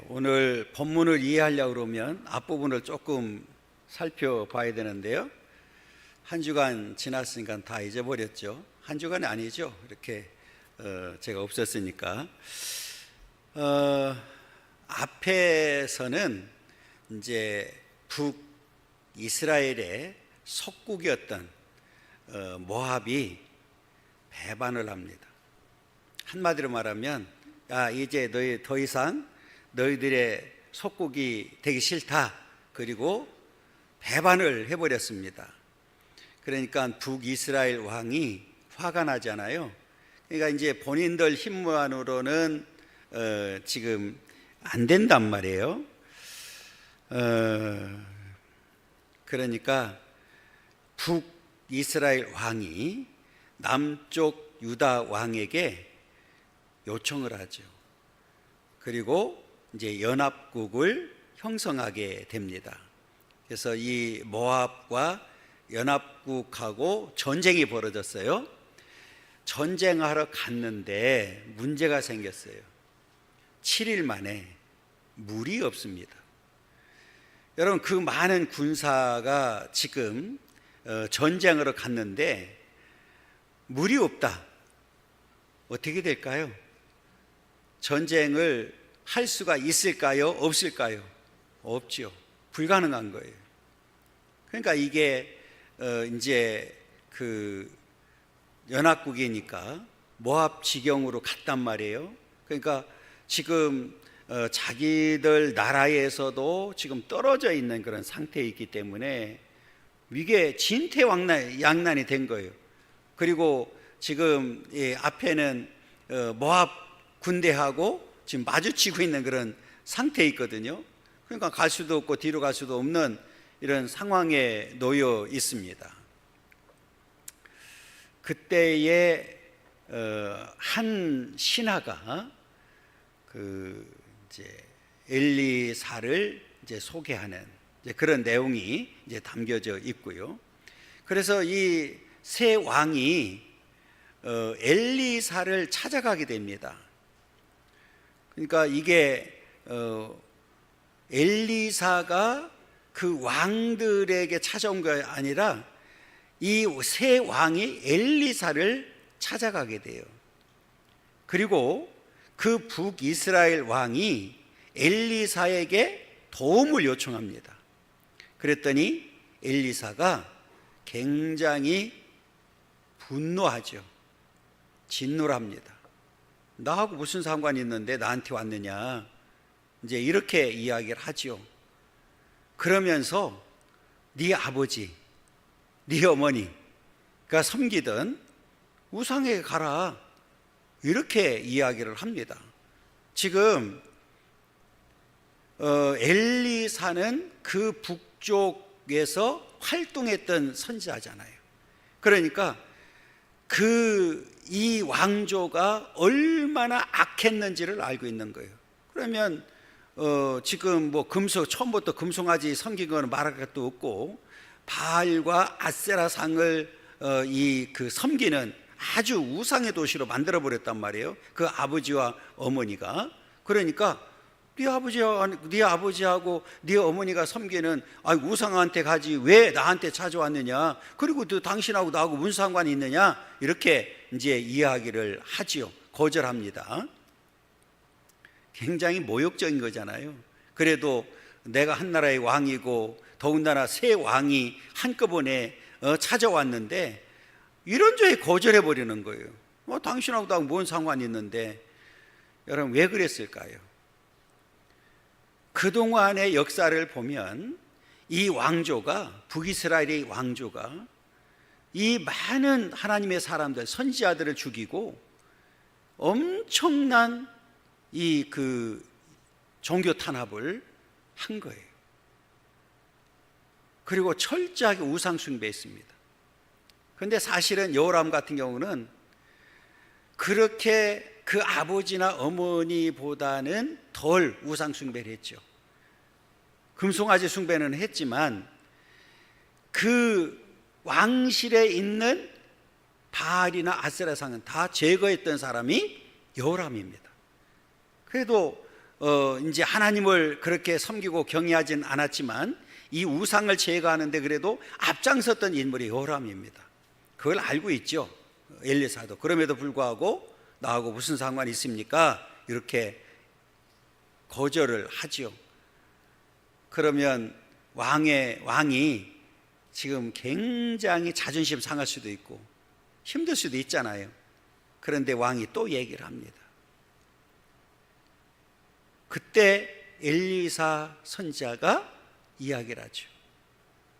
오늘 본문을 이해하려고 그러면 앞부분을 조금 살펴봐야 되는데요. 한 주간 지났으니까 다 잊어버렸죠. 한 주간이 아니죠. 이렇게 제가 없었으니까. 앞에서는 이제 북이스라엘의 속국이었던 모압이 배반을 합니다. 한마디로 말하면 이제 너희 더 이상 너희들의 속국이 되기 싫다. 그리고 배반을 해버렸습니다. 그러니까 북이스라엘 왕이 화가 나잖아요. 그러니까 이제 본인들 힘만으로는 지금 안 된단 말이에요. 그러니까 북이스라엘 왕이 남쪽 유다 왕에게 요청을 하죠. 그리고 이제 연합국을 형성하게 됩니다. 그래서 이 모압과 연합국하고 전쟁이 벌어졌어요. 전쟁하러 갔는데 문제가 생겼어요. 7일 만에 물이 없습니다. 여러분, 그 많은 군사가 지금 전쟁하러 갔는데 물이 없다. 어떻게 될까요? 전쟁을 할 수가 있을까요? 없을까요? 없죠. 불가능한 거예요. 그러니까 이게 이제 그 연합국이니까 모압 지경으로 갔단 말이에요. 그러니까 지금 자기들 나라에서도 지금 떨어져 있는 그런 상태에 있기 때문에 이게 진퇴양난이 된 거예요. 그리고 지금 앞에는 모압 군대하고 지금 마주치고 있는 그런 상태에 있거든요. 그러니까 갈 수도 없고 뒤로 갈 수도 없는 이런 상황에 놓여 있습니다. 그때에 한 신하가 이제 엘리사를 이제 소개하는 이제 그런 내용이 이제 담겨져 있고요. 그래서 이 세 왕이 엘리사를 찾아가게 됩니다. 그러니까 이게 엘리사가 그 왕들에게 찾아온 게 아니라 이 세 왕이 엘리사를 찾아가게 돼요. 그리고 그 북이스라엘 왕이 엘리사에게 도움을 요청합니다. 그랬더니 엘리사가 굉장히 분노하죠. 진노를 합니다. 나하고 무슨 상관이 있는데 나한테 왔느냐, 이제 이렇게 이야기를 하죠. 그러면서 네 아버지, 네 어머니가 섬기던 우상에 가라, 이렇게 이야기를 합니다. 지금 엘리사는 그 북쪽에서 활동했던 선지자잖아요. 그러니까 이 왕조가 얼마나 악했는지를 알고 있는 거예요. 그러면 지금 뭐 처음부터 금송아지 섬긴 거는 말할 것도 없고, 바알과 아세라상을 섬기는 아주 우상의 도시로 만들어 버렸단 말이에요. 그 아버지와 어머니가. 그러니까 네 아버지하고 네 어머니가 섬기는 우상한테 가지 왜 나한테 찾아왔느냐, 그리고 또 당신하고 나하고 무슨 상관이 있느냐, 이렇게 이제 이야기를 하지요. 거절합니다. 굉장히 모욕적인 거잖아요. 그래도 내가 한 나라의 왕이고 더군다나 세 왕이 한꺼번에 찾아왔는데 이런저런 거절해버리는 거예요. 당신하고 나하고 뭔 상관이 있는데. 여러분, 왜 그랬을까요? 그동안의 역사를 보면 이 왕조가, 북이스라엘의 왕조가 이 많은 하나님의 사람들, 선지자들을 죽이고 엄청난 종교 탄압을 한 거예요. 그리고 철저하게 우상 숭배했습니다. 그런데 사실은 여호람 같은 경우는 그렇게 그 아버지나 어머니보다는 덜 우상 숭배를 했죠. 금송아지 숭배는 했지만 그 왕실에 있는 바알이나 아세라상은 다 제거했던 사람이 여호람입니다. 그래도 이제 하나님을 그렇게 섬기고 경외하진 않았지만 이 우상을 제거하는데 그래도 앞장섰던 인물이 요람입니다. 그걸 알고 있죠, 엘리사도. 그럼에도 불구하고 나하고 무슨 상관이 있습니까? 이렇게 거절을 하죠. 그러면 왕이 지금 굉장히 자존심 상할 수도 있고 힘들 수도 있잖아요. 그런데 왕이 또 얘기를 합니다. 그때 엘리사 선지자가 이야기를 하죠.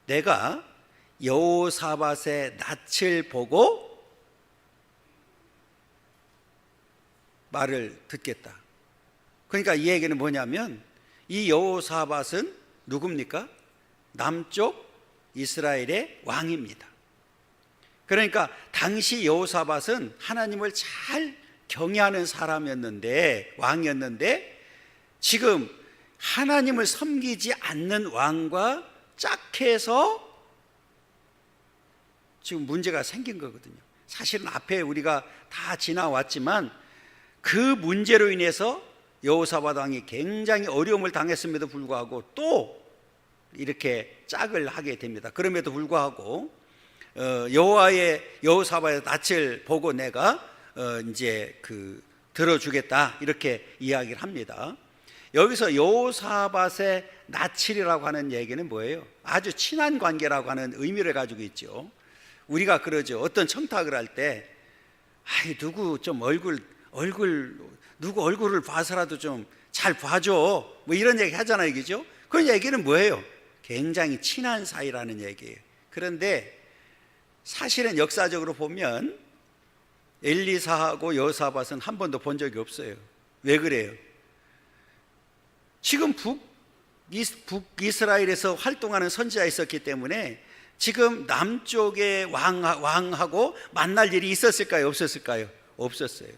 내가 여호사밧의 낯을 보고 말을 듣겠다. 그러니까 이 얘기는 뭐냐면 이 여호사밧은 누굽니까? 남쪽 이스라엘의 왕입니다. 그러니까 당시 여호사밧은 하나님을 잘 경외하는 사람이었는데, 왕이었는데, 지금 하나님을 섬기지 않는 왕과 짝해서 지금 문제가 생긴 거거든요. 사실은 앞에 우리가 다 지나왔지만 그 문제로 인해서 여호사밧 왕이 굉장히 어려움을 당했음에도 불구하고 또 이렇게 짝을 하게 됩니다. 그럼에도 불구하고 여호사밧의 낯을 보고 내가 이제 들어주겠다, 이렇게 이야기를 합니다. 여기서 여호사밧의 낯이라고 하는 얘기는 뭐예요? 아주 친한 관계라고 하는 의미를 가지고 있죠. 우리가 그러죠. 어떤 청탁을 할 때, 누구 좀 누구 얼굴을 봐서라도 좀 잘 봐줘, 뭐 이런 얘기 하잖아요, 그죠? 그런 얘기는 뭐예요? 굉장히 친한 사이라는 얘기예요. 그런데 사실은 역사적으로 보면 엘리사하고 여호사밧은 한 번도 본 적이 없어요. 왜 그래요? 지금 북이스라엘에서 활동하는 선지자가 있었기 때문에 지금 남쪽의 왕하고 만날 일이 있었을까요? 없었을까요? 없었어요.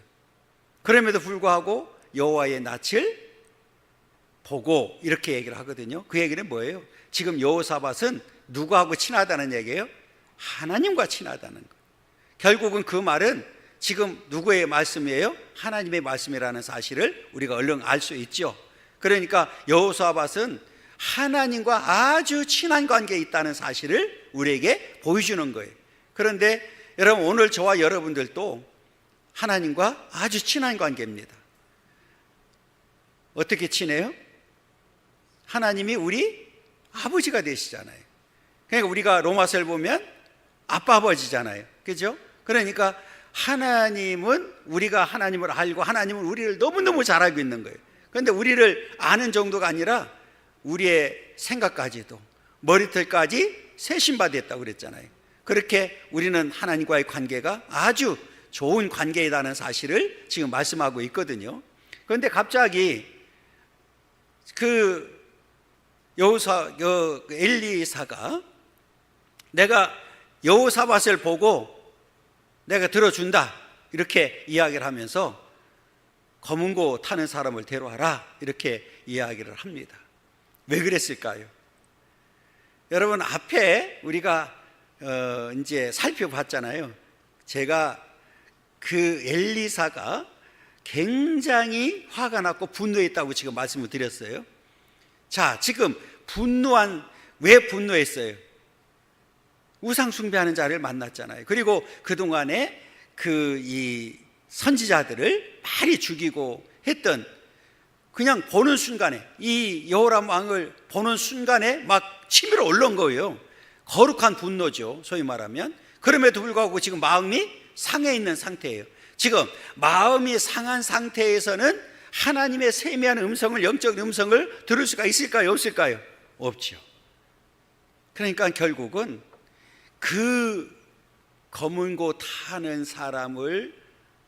그럼에도 불구하고 여호와의 낯을 보고 이렇게 얘기를 하거든요. 그 얘기는 뭐예요? 지금 여호사밧은 누구하고 친하다는 얘기예요? 하나님과 친하다는 거예요. 결국은 그 말은 지금 누구의 말씀이에요? 하나님의 말씀이라는 사실을 우리가 얼른 알 수 있죠. 그러니까 여호사밧은 하나님과 아주 친한 관계에 있다는 사실을 우리에게 보여주는 거예요. 그런데 여러분, 오늘 저와 여러분들도 하나님과 아주 친한 관계입니다. 어떻게 친해요? 하나님이 우리 아버지가 되시잖아요. 그러니까 우리가 로마서를 보면 아빠 아버지잖아요, 그죠? 그러니까 하나님은, 우리가 하나님을 알고 하나님은 우리를 너무너무 잘 알고 있는 거예요. 그런데 우리를 아는 정도가 아니라 우리의 생각까지도, 머리털까지 세신받았다고 그랬잖아요. 그렇게 우리는 하나님과의 관계가 아주 좋은 관계이라는 사실을 지금 말씀하고 있거든요. 그런데 갑자기 엘리사가 내가 여호사밧을 보고 내가 들어준다, 이렇게 이야기를 하면서 검은 고 타는 사람을 데려와라, 이렇게 이야기를 합니다. 왜 그랬을까요? 여러분, 앞에 우리가 이제 살펴봤잖아요. 제가 그 엘리사가 굉장히 화가 났고 분노했다고 지금 말씀을 드렸어요. 자, 지금 왜 분노했어요? 우상 숭배하는 자를 만났잖아요. 그리고 그동안에 이 선지자들을 많이 죽이고 했던, 그냥 보는 순간에, 이 여호람 왕을 보는 순간에 막 치밀어 올라온 거예요. 거룩한 분노죠, 소위 말하면. 그럼에도 불구하고 지금 마음이 상해 있는 상태예요. 지금 마음이 상한 상태에서는 하나님의 세미한 음성을, 영적 음성을 들을 수가 있을까요? 없을까요? 없죠. 그러니까 결국은 그 검은 고 타는 사람을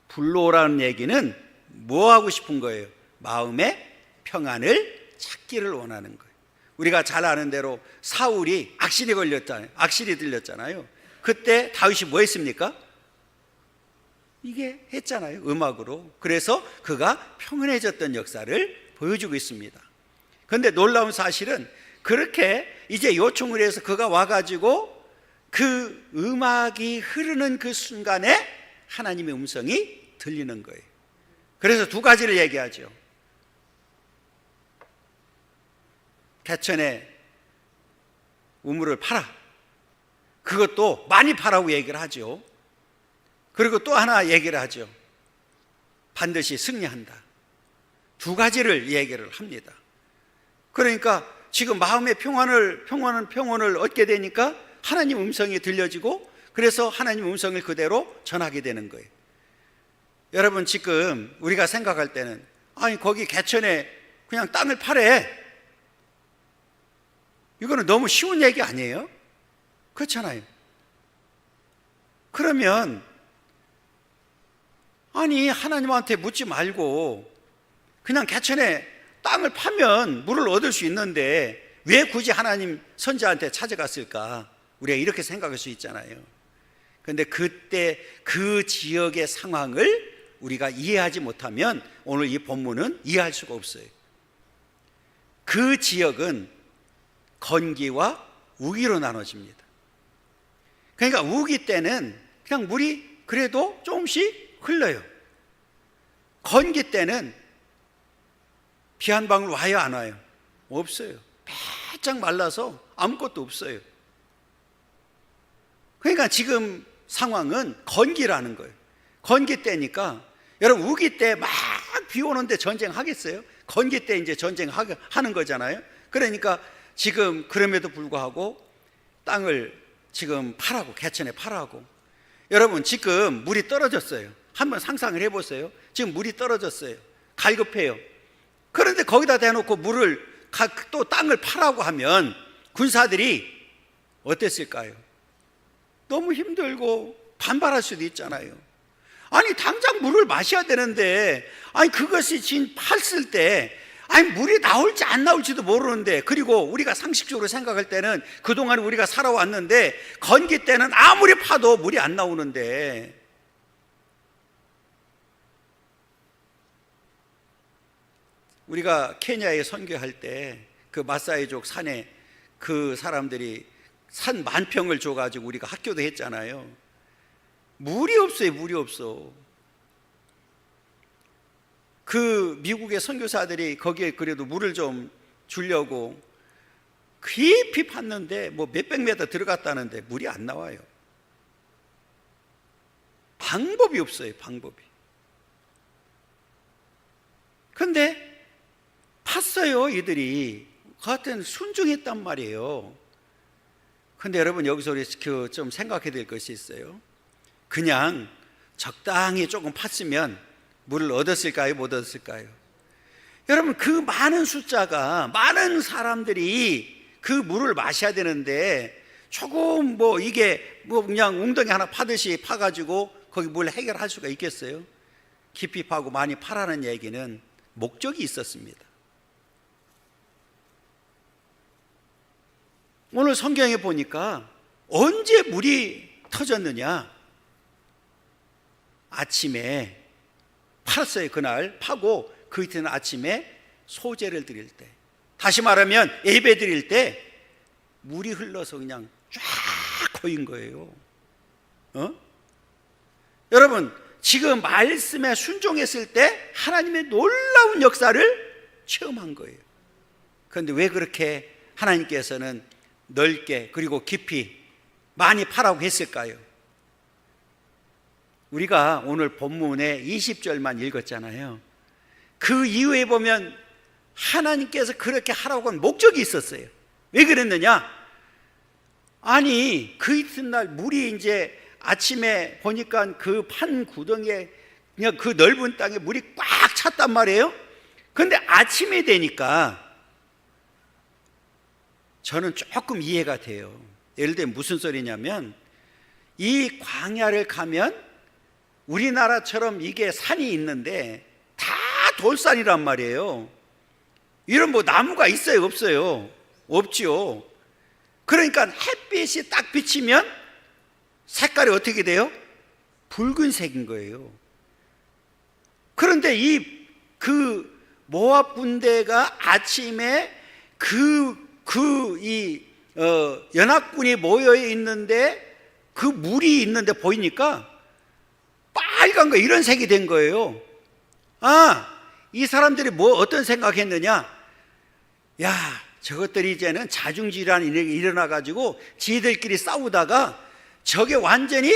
불러오라는 얘기는 뭐 하고 싶은 거예요? 마음의 평안을 찾기를 원하는 거예요. 우리가 잘 아는 대로 사울이 악실이 들렸잖아요. 그때 다윗이 뭐 했습니까? 이게 했잖아요, 음악으로. 그래서 그가 평안해졌던 역사를 보여주고 있습니다. 그런데 놀라운 사실은 그렇게 이제 요청을 해서 그가 와가지고 그 음악이 흐르는 그 순간에 하나님의 음성이 들리는 거예요. 그래서 두 가지를 얘기하죠. 개천에 우물을 팔아. 그것도 많이 파라고 얘기를 하죠. 그리고 또 하나 얘기를 하죠. 반드시 승리한다. 두 가지를 얘기를 합니다. 그러니까 지금 마음의 평온을 얻게 되니까 하나님 음성이 들려지고, 그래서 하나님 음성을 그대로 전하게 되는 거예요. 여러분, 지금 우리가 생각할 때는 아니 거기 개천에 그냥 땅을 파래, 이거는 너무 쉬운 얘기 아니에요? 그렇잖아요. 그러면 아니 하나님한테 묻지 말고 그냥 개천에 땅을 파면 물을 얻을 수 있는데 왜 굳이 하나님 선지자한테 찾아갔을까? 우리가 이렇게 생각할 수 있잖아요. 그런데 그때 그 지역의 상황을 우리가 이해하지 못하면 오늘 이 본문은 이해할 수가 없어요. 그 지역은 건기와 우기로 나눠집니다. 그러니까 우기 때는 그냥 물이 그래도 조금씩 흘러요. 건기 때는 비 한 방울 와요, 안 와요? 없어요. 바짝 말라서 아무것도 없어요. 그러니까 지금 상황은 건기라는 거예요. 건기 때니까 여러분, 우기 때 막 비 오는데 전쟁하겠어요? 건기 때 이제 전쟁하는 거잖아요. 그러니까 지금 그럼에도 불구하고 땅을 지금 파라고, 개천에 파라고. 여러분, 지금 물이 떨어졌어요. 한번 상상을 해보세요. 지금 물이 떨어졌어요. 갈급해요. 그런데 거기다 대놓고 물을 또 땅을 파라고 하면 군사들이 어땠을까요? 너무 힘들고 반발할 수도 있잖아요. 아니 당장 물을 마셔야 되는데, 아니 그것이 지금 팠을 때 아니 물이 나올지 안 나올지도 모르는데, 그리고 우리가 상식적으로 생각할 때는 그동안 우리가 살아왔는데 건기 때는 아무리 파도 물이 안 나오는데, 우리가 케냐에 선교할 때 그 마사이족 산에 그 사람들이 산 만평을 줘가지고 우리가 학교도 했잖아요. 물이 없어요. 물이 없어. 그 미국의 선교사들이 거기에 그래도 물을 좀 주려고 깊이 팠는데 뭐 몇백 미터 들어갔다는데 물이 안 나와요. 방법이 없어요. 방법이. 근데 팠어요. 이들이 하여튼 순종했단 말이에요. 근데 여러분, 여기서 우리 좀 생각해야 될 것이 있어요. 그냥 적당히 조금 팠으면 물을 얻었을까요? 못 얻었을까요? 여러분, 그 많은 숫자가, 많은 사람들이 그 물을 마셔야 되는데 조금 뭐 이게 뭐 그냥 웅덩이 하나 파듯이 파가지고 거기 물 해결할 수가 있겠어요? 깊이 파고 많이 파라는 얘기는 목적이 있었습니다. 오늘 성경에 보니까 언제 물이 터졌느냐? 아침에 팔았어요. 그날 파고 그 이튿날 아침에 소제를 드릴 때, 다시 말하면 예배 드릴 때 물이 흘러서 그냥 쫙 고인 거예요. 여러분, 지금 말씀에 순종했을 때 하나님의 놀라운 역사를 체험한 거예요. 그런데 왜 그렇게 하나님께서는 넓게 그리고 깊이 많이 파라고 했을까요? 우리가 오늘 본문에 20절만 읽었잖아요. 그 이후에 보면 하나님께서 그렇게 하라고 한 목적이 있었어요. 왜 그랬느냐? 아니 그 이튿날 물이 이제 아침에 보니까 그 판 구덩이에 그냥 그 넓은 땅에 물이 꽉 찼단 말이에요. 그런데 아침이 되니까 저는 조금 이해가 돼요. 예를 들면 무슨 소리냐면, 이 광야를 가면 우리나라처럼 이게 산이 있는데 다 돌산이란 말이에요. 이런 뭐 나무가 있어요? 없어요? 없죠. 그러니까 햇빛이 딱 비치면 색깔이 어떻게 돼요? 붉은색인 거예요. 그런데 그 모압 군대가 아침에 연합군이 모여 있는데 그 물이 있는데 보이니까 빨간 거 이런 색이 된 거예요. 아, 이 사람들이 뭐 어떤 생각했느냐? 야, 저것들이 이제는 자중질환이 일어나가지고 지들끼리 싸우다가 저게 완전히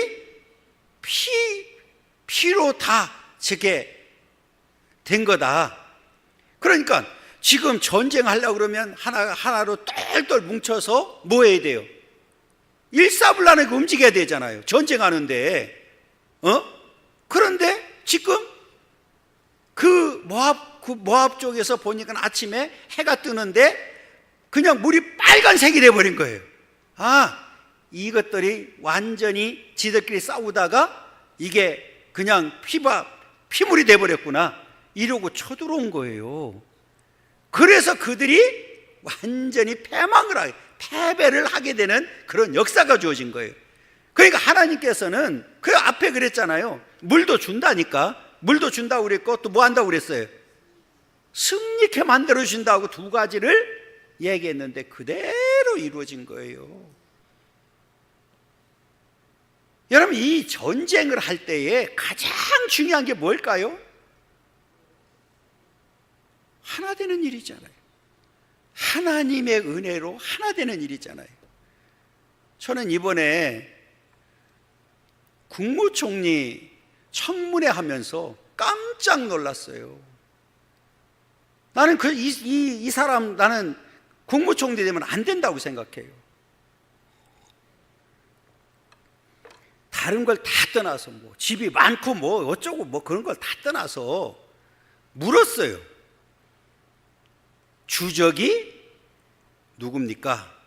피로 다 저게 된 거다. 그러니까 지금 전쟁하려고 그러면 하나로 똘똘 뭉쳐서 뭐 해야 돼요? 일사불란하게 움직여야 되잖아요. 전쟁하는데. 그런데 지금 그 모압 쪽에서 보니까 아침에 해가 뜨는데 그냥 물이 빨간색이 돼버린 거예요. 이것들이 완전히 지들끼리 싸우다가 이게 그냥 피물이 돼버렸구나 이러고 쳐들어온 거예요. 그래서 그들이 완전히 패배를 하게 되는 그런 역사가 주어진 거예요. 그러니까 하나님께서는 그 앞에 그랬잖아요. 물도 준다니까. 물도 준다고 그랬고 또 뭐 한다고 그랬어요? 승리케 만들어 주신다고 두 가지를 얘기했는데 그대로 이루어진 거예요. 여러분, 이 전쟁을 할 때에 가장 중요한 게 뭘까요? 하나 되는 일이잖아요. 하나님의 은혜로 하나 되는 일이잖아요. 저는 이번에 국무총리 청문회 하면서 깜짝 놀랐어요. 나는 이 사람, 나는 국무총리 되면 안 된다고 생각해요. 다른 걸 다 떠나서 뭐 집이 많고 뭐 어쩌고 뭐 그런 걸 다 떠나서 물었어요. 주적이 누굽니까?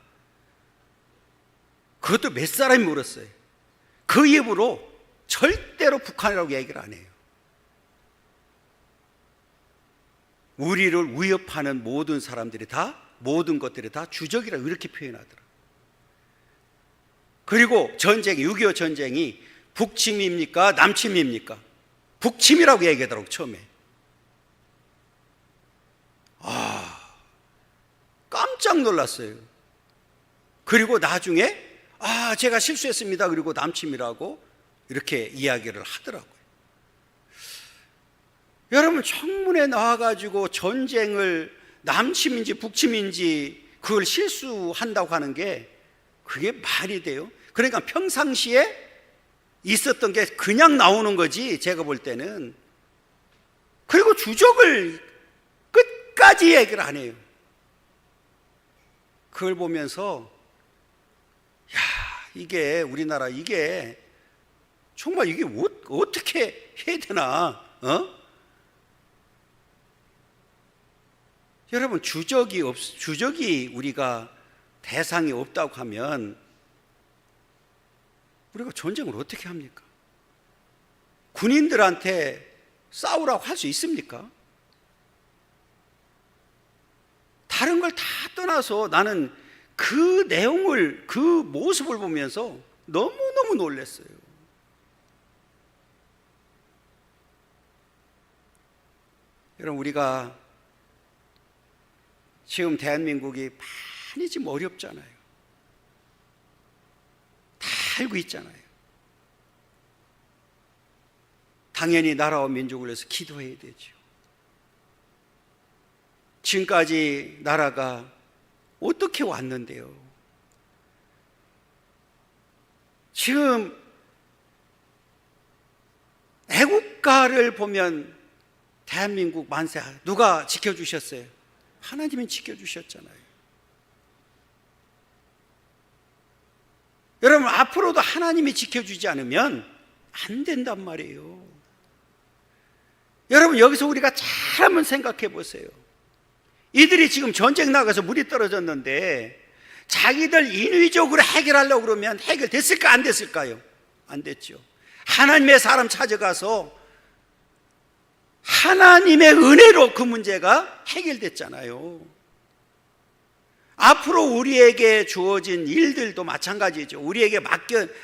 그것도 몇 사람이 물었어요. 그 입으로 절대로 북한이라고 얘기를 안 해요. 우리를 위협하는 모든 사람들이 다, 모든 것들이 다 주적이라고 이렇게 표현하더라고요. 그리고 전쟁이, 6.25 전쟁이 북침입니까? 남침입니까? 북침이라고 얘기하더라고요, 처음에. 깜짝 놀랐어요. 그리고 나중에 제가 실수했습니다. 그리고 남침이라고 이렇게 이야기를 하더라고요. 여러분, 청문회 나와가지고 전쟁을 남침인지 북침인지 그걸 실수한다고 하는 게 그게 말이 돼요? 그러니까 평상시에 있었던 게 그냥 나오는 거지, 제가 볼 때는. 그리고 주적을 끝까지 얘기를 안 해요. 그걸 보면서 이게 우리나라 이게 정말 이게 어떻게 해야 되나? 여러분, 주적이 우리가 대상이 없다고 하면 우리가 전쟁을 어떻게 합니까? 군인들한테 싸우라고 할 수 있습니까? 다른 걸 다 떠나서 나는 그 내용을, 그 모습을 보면서 너무너무 놀랐어요. 여러분, 우리가 지금 대한민국이 많이 지금 어렵잖아요. 다 알고 있잖아요. 당연히 나라와 민족을 위해서 기도해야 되죠. 지금까지 나라가 어떻게 왔는데요? 지금 애국가를 보면 대한민국 만세 누가 지켜주셨어요? 하나님이 지켜주셨잖아요. 여러분, 앞으로도 하나님이 지켜주지 않으면 안 된단 말이에요. 여러분, 여기서 우리가 잘 한번 생각해 보세요. 이들이 지금 전쟁 나가서 물이 떨어졌는데 자기들 인위적으로 해결하려고 그러면 해결됐을까 안 됐을까요? 안 됐죠. 하나님의 사람 찾아가서 하나님의 은혜로 그 문제가 해결됐잖아요. 앞으로 우리에게 주어진 일들도 마찬가지죠. 우리에게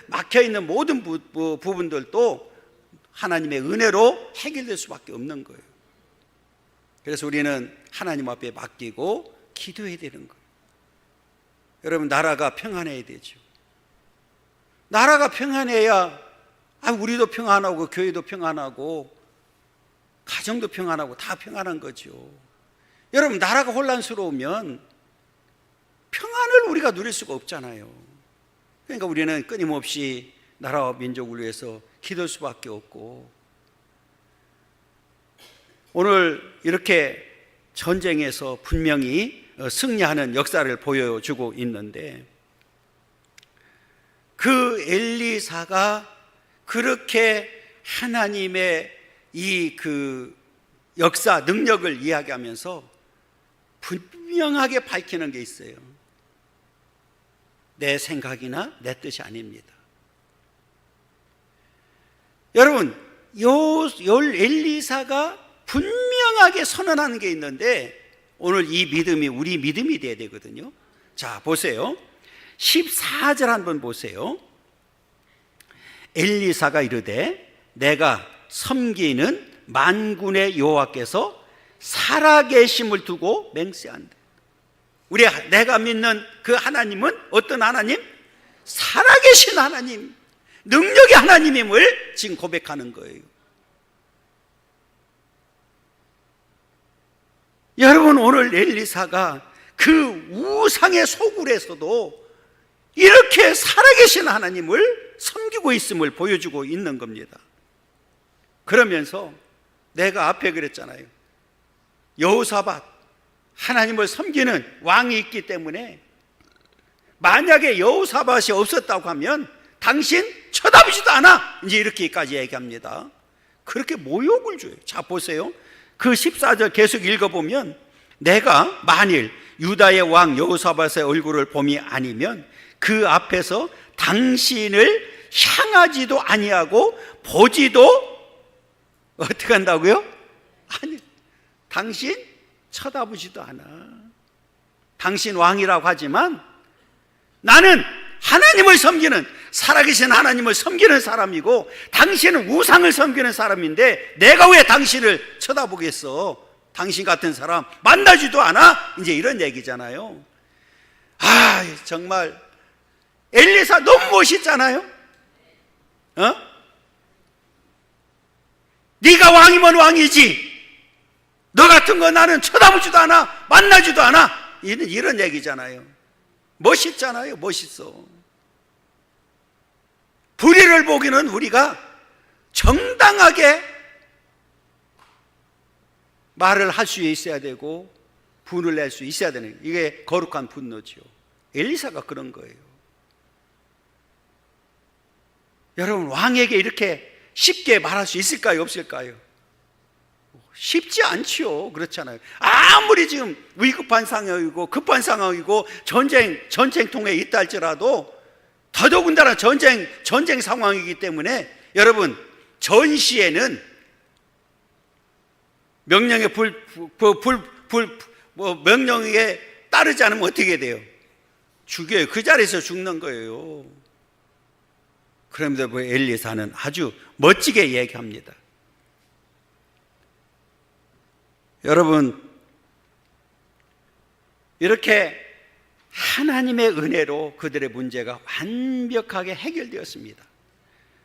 막혀있는 모든 부분들도 하나님의 은혜로 해결될 수밖에 없는 거예요. 그래서 우리는 하나님 앞에 맡기고 기도해야 되는 거예요. 여러분, 나라가 평안해야 되죠. 나라가 평안해야 우리도 평안하고 교회도 평안하고 가정도 평안하고 다 평안한 거죠. 여러분, 나라가 혼란스러우면 우리가 누릴 수가 없잖아요. 그러니까 우리는 끊임없이 나라와 민족을 위해서 기도할 수밖에 없고, 오늘 이렇게 전쟁에서 분명히 승리하는 역사를 보여주고 있는데, 그 엘리사가 그렇게 하나님의 이 역사 능력을 이야기하면서 분명하게 밝히는 게 있어요. 내 생각이나 내 뜻이 아닙니다. 여러분, 엘리사가 분명하게 선언하는 게 있는데, 오늘 이 믿음이 우리 믿음이 돼야 되거든요. 자, 보세요. 14절 한번 보세요. 엘리사가 이르되 내가 섬기는 만군의 여호와께서 살아계심을 두고 맹세한다. 내가 믿는 그 하나님은 어떤 하나님? 살아계신 하나님, 능력의 하나님임을 지금 고백하는 거예요. 여러분, 오늘 엘리사가 그 우상의 소굴에서도 이렇게 살아계신 하나님을 섬기고 있음을 보여주고 있는 겁니다. 그러면서 내가 앞에 그랬잖아요. 여호사밧, 하나님을 섬기는 왕이 있기 때문에 만약에 여호사밧이 없었다고 하면 당신 쳐다보지도 않아, 이제 이렇게까지 얘기합니다. 그렇게 모욕을 줘요. 자, 보세요. 그 14절 계속 읽어보면, 내가 만일 유다의 왕 여호사밧의 얼굴을 봄이 아니면 그 앞에서 당신을 향하지도 아니하고 보지도 어떻게 한다고요? 아니, 당신 쳐다보지도 않아. 당신 왕이라고 하지만 나는 하나님을 섬기는, 살아계신 하나님을 섬기는 사람이고 당신은 우상을 섬기는 사람인데 내가 왜 당신을 쳐다보겠어? 당신 같은 사람 만나지도 않아? 이제 이런 얘기잖아요. 정말 엘리사 너무 멋있잖아요. 네가 왕이면 왕이지, 너 같은 거 나는 쳐다보지도 않아, 만나지도 않아, 이런 얘기잖아요. 멋있잖아요. 멋있어. 불의를 보기는 우리가 정당하게 말을 할 수 있어야 되고 분을 낼 수 있어야 되는, 이게 거룩한 분노죠. 엘리사가 그런 거예요. 여러분, 왕에게 이렇게 쉽게 말할 수 있을까요? 없을까요? 쉽지 않지요. 그렇잖아요. 아무리 지금 위급한 상황이고 급한 상황이고 전쟁통에 있다 할지라도, 더더군다나 전쟁 상황이기 때문에 여러분, 전시에는 명령에 따르지 않으면 어떻게 돼요? 죽여요. 그 자리에서 죽는 거예요. 그런데 엘리사는 아주 멋지게 얘기합니다. 여러분, 이렇게 하나님의 은혜로 그들의 문제가 완벽하게 해결되었습니다.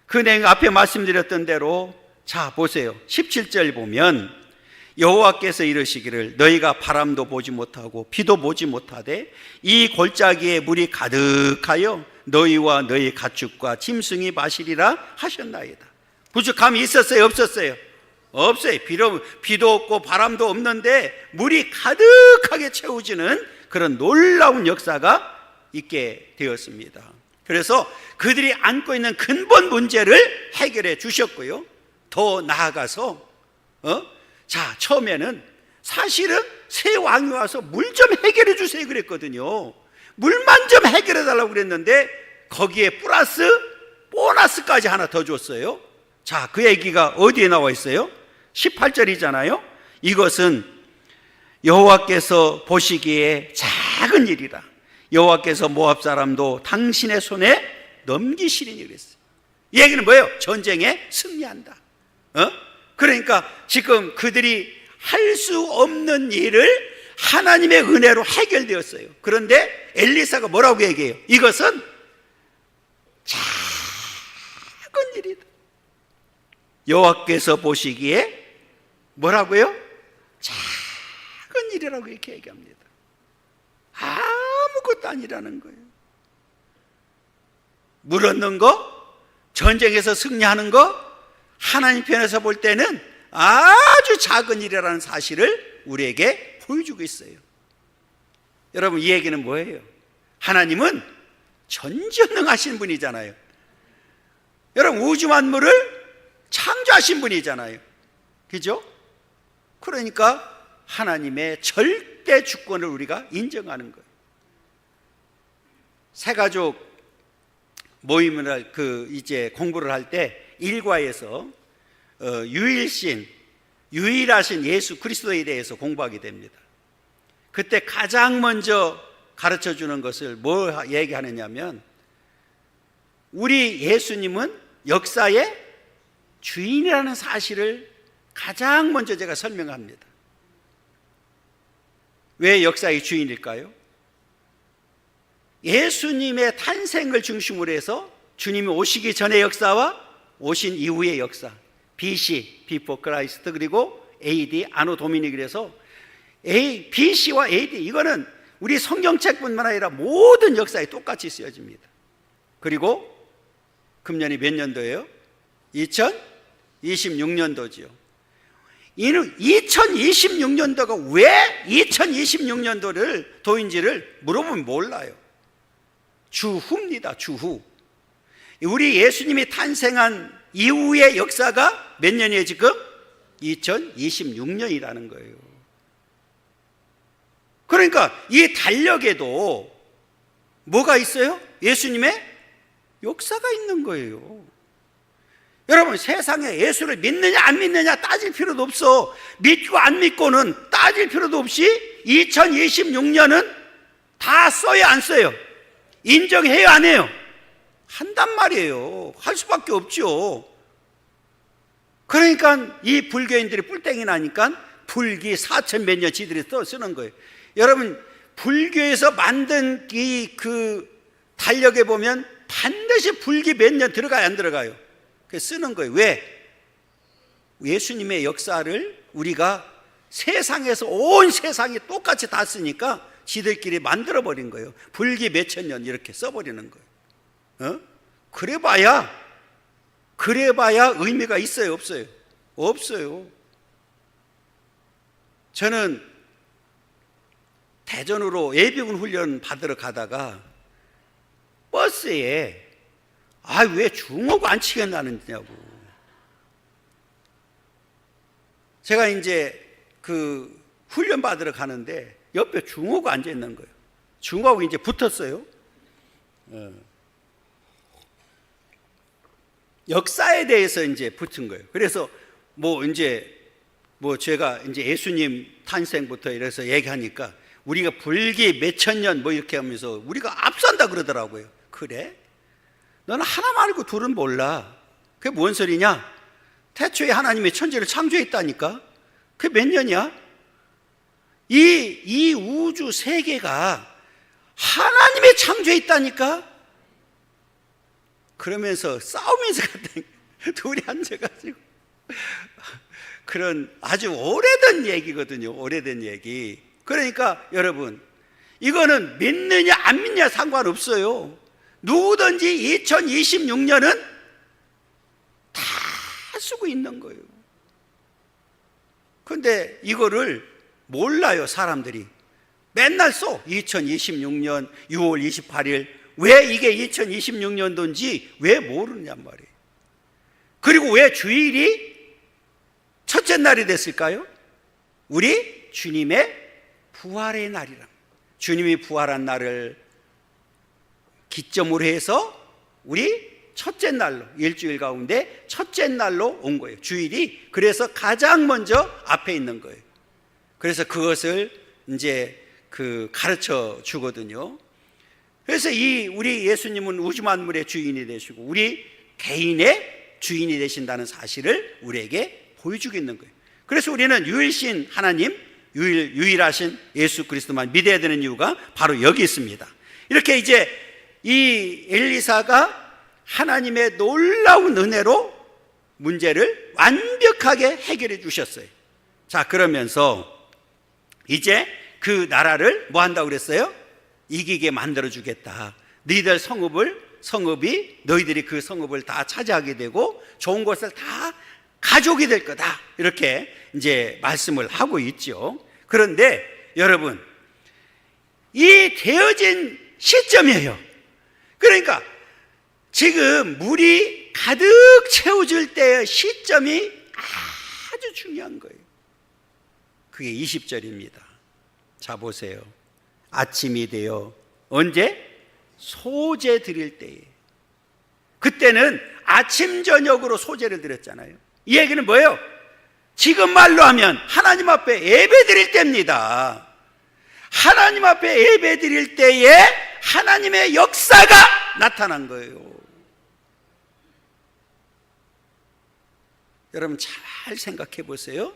그 내용 앞에 말씀드렸던 대로, 자 보세요. 17절 보면 여호와께서 이르시기를 너희가 바람도 보지 못하고 비도 보지 못하되 이 골짜기에 물이 가득하여 너희와 너희 가축과 짐승이 마시리라 하셨나이다. 부족함이 있었어요? 없었어요? 없어요. 비도 없고 바람도 없는데 물이 가득하게 채워지는 그런 놀라운 역사가 있게 되었습니다. 그래서 그들이 안고 있는 근본 문제를 해결해 주셨고요. 더 나아가서 처음에는 사실은 새 왕이 와서 물 좀 해결해 주세요 그랬거든요. 물만 좀 해결해 달라고 그랬는데 거기에 플러스 보너스까지 하나 더 줬어요. 자, 그 얘기가 어디에 나와 있어요? 18절이잖아요. 이것은 여호와께서 보시기에 작은 일이라. 여호와께서 모압 사람도 당신의 손에 넘기시리니 그랬어요. 이 얘기는 뭐예요? 전쟁에 승리한다. 그러니까 지금 그들이 할 수 없는 일을 하나님의 은혜로 해결되었어요. 그런데 엘리사가 뭐라고 얘기해요? 이것은 작은 일이다. 여호와께서 보시기에 뭐라고요? 작은 일이라고 이렇게 얘기합니다. 아무것도 아니라는 거예요. 물 얻는 거, 전쟁에서 승리하는 거, 하나님 편에서 볼 때는 아주 작은 일이라는 사실을 우리에게 보여주고 있어요. 여러분, 이 얘기는 뭐예요? 하나님은 전지전능하신 분이잖아요. 여러분, 우주 만물을 창조하신 분이잖아요. 그죠? 그러니까 하나님의 절대 주권을 우리가 인정하는 거예요. 새가족 모임을 이제 공부를 할 때 일과에서 유일하신 예수 그리스도에 대해서 공부하게 됩니다. 그때 가장 먼저 가르쳐 주는 것을 뭘 얘기하느냐면, 우리 예수님은 역사의 주인이라는 사실을 가장 먼저 제가 설명합니다. 왜 역사의 주인일까요? 예수님의 탄생을 중심으로 해서 주님이 오시기 전의 역사와 오신 이후의 역사, BC, Before Christ, 그리고 AD, Anno Domini, 그래서 BC와 AD, 이거는 우리 성경책뿐만 아니라 모든 역사에 똑같이 쓰여집니다. 그리고 금년이 몇 년도예요? 2026년도지요. 2026년도가 왜 2026년도를 도인지를 물어보면 몰라요. 주후입니다. 주후. 우리 예수님이 탄생한 이후의 역사가 몇 년이에요 지금? 2026년이라는 거예요. 그러니까 이 달력에도 뭐가 있어요? 예수님의 역사가 있는 거예요. 여러분, 세상에 예수를 믿느냐 안 믿느냐 따질 필요도 없어. 믿고 안 믿고는 따질 필요도 없이 2026년은 다 써요 안 써요? 인정해요 안 해요? 한단 말이에요. 할 수밖에 없죠. 그러니까 이 불교인들이 뿔땡이 나니까 불기 4천 몇 년 지들이 쓰는 거예요. 여러분, 불교에서 만든 그 달력에 보면 반드시 불기 몇 년 들어가요 안 들어가요? 쓰는 거예요. 왜? 예수님의 역사를 우리가 세상에서 온 세상이 똑같이 다 쓰니까 지들끼리 만들어버린 거예요. 불기 몇천 년 이렇게 써버리는 거예요. 그래봐야 의미가 있어요 없어요? 없어요. 저는 대전으로 예비군 훈련 받으러 가다가 버스에 왜 중어가 안 치겠나느냐고. 제가 이제 그 훈련 받으러 가는데 옆에 중어가 앉아 있는 거예요. 중어하고 이제 붙었어요. 역사에 대해서 이제 붙은 거예요. 그래서 제가 이제 예수님 탄생부터 이래서 얘기하니까 우리가 불기 몇천 년 이렇게 하면서 우리가 앞선다 그러더라고요. 그래? 너는 하나 말고 둘은 몰라. 그게 뭔 소리냐? 태초에 하나님의 천지를 창조했다니까. 그게 몇 년이야? 이 우주 세계가 하나님의 창조했다니까. 그러면서 싸우면서 둘이 앉아가지고 그런 아주 오래된 얘기거든요. 오래된 얘기. 그러니까 여러분, 이거는 믿느냐 안 믿느냐 상관없어요. 누구든지 2026년은 다 쓰고 있는 거예요. 그런데 이거를 몰라요 사람들이. 맨날 써. 2026년 6월 28일 왜 이게 2026년도인지 왜 모르냔 말이에요. 그리고 왜 주일이 첫째 날이 됐을까요? 우리 주님의 부활의 날이라. 주님이 부활한 날을 기점으로 해서 우리 첫째 날로, 일주일 가운데 첫째 날로 온 거예요. 주일이. 그래서 가장 먼저 앞에 있는 거예요. 그래서 그것을 이제 가르쳐 주거든요. 그래서 우리 예수님은 우주 만물의 주인이 되시고 우리 개인의 주인이 되신다는 사실을 우리에게 보여주고 있는 거예요. 그래서 우리는 유일신 하나님, 유일하신 예수 그리스도만 믿어야 되는 이유가 바로 여기 있습니다. 이렇게 이제 이 엘리사가 하나님의 놀라운 은혜로 문제를 완벽하게 해결해 주셨어요. 자, 그러면서 이제 그 나라를 뭐 한다고 그랬어요? 이기게 만들어 주겠다. 너희들 성읍이 너희들이 그 성읍을 다 차지하게 되고 좋은 것을 다 가져오게 될 거다. 이렇게 이제 말씀을 하고 있죠. 그런데 여러분, 이 되어진 시점이에요. 그러니까 지금 물이 가득 채워질 때의 시점이 아주 중요한 거예요. 그게 20절입니다. 자, 보세요. 아침이 되어 언제? 소제 드릴 때에. 그때는 아침 저녁으로 소제를 드렸잖아요. 이 얘기는 뭐예요? 지금 말로 하면 하나님 앞에 예배 드릴 때입니다. 하나님 앞에 예배 드릴 때에 하나님의 역사가 나타난 거예요. 여러분 잘 생각해 보세요.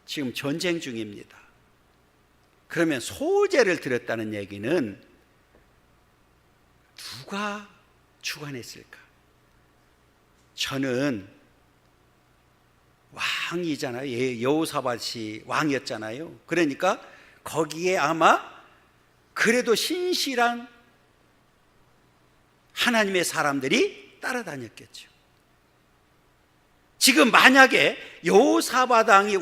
지금 전쟁 중입니다. 그러면 소제를 드렸다는 얘기는 누가 주관했을까? 저는 왕이잖아요. 여호사밧이 왕이었잖아요. 그러니까 거기에 아마 그래도 신실한 하나님의 사람들이 따라다녔겠죠. 지금 만약에 여호사밧 왕이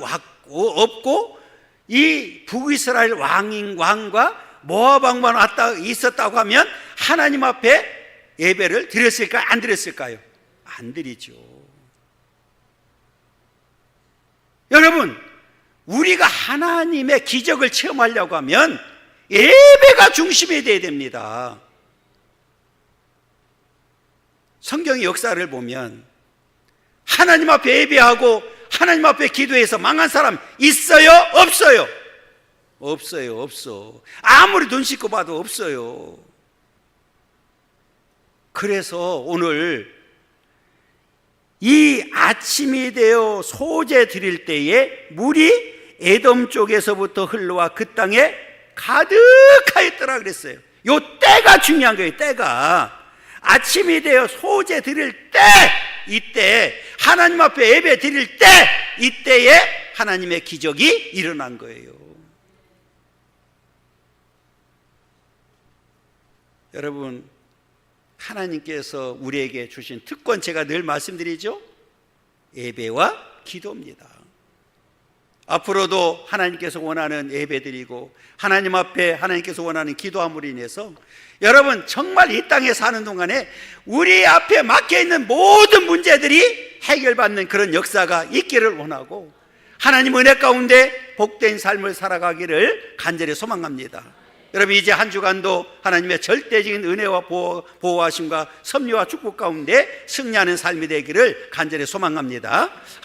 없고 이 북이스라엘 왕과 모압 왕만 있었다고 하면 하나님 앞에 예배를 드렸을까요? 안 드렸을까요? 안 드리죠. 여러분, 우리가 하나님의 기적을 체험하려고 하면 예배가 중심이 되어야 됩니다. 성경의 역사를 보면 하나님 앞에 예배하고 하나님 앞에 기도해서 망한 사람 있어요? 없어요? 없어. 아무리 눈 씻고 봐도 없어요. 그래서 오늘 이 아침이 되어 소제 드릴 때에 물이 에돔 쪽에서부터 흘러와 그 땅에 가득하였더라 그랬어요. 요 때가 중요한 거예요. 때가 아침이 되어 소제 드릴 때, 이때 하나님 앞에 예배 드릴 때, 이때에 하나님의 기적이 일어난 거예요. 여러분, 하나님께서 우리에게 주신 특권, 제가 늘 말씀드리죠. 예배와 기도입니다. 앞으로도 하나님께서 원하는 예배드리고 하나님 앞에 하나님께서 원하는 기도함으로 인해서 여러분 정말 이 땅에 사는 동안에 우리 앞에 막혀있는 모든 문제들이 해결받는 그런 역사가 있기를 원하고 하나님 은혜 가운데 복된 삶을 살아가기를 간절히 소망합니다. 여러분 이제 한 주간도 하나님의 절대적인 은혜와 보호하심과 섭리와 축복 가운데 승리하는 삶이 되기를 간절히 소망합니다.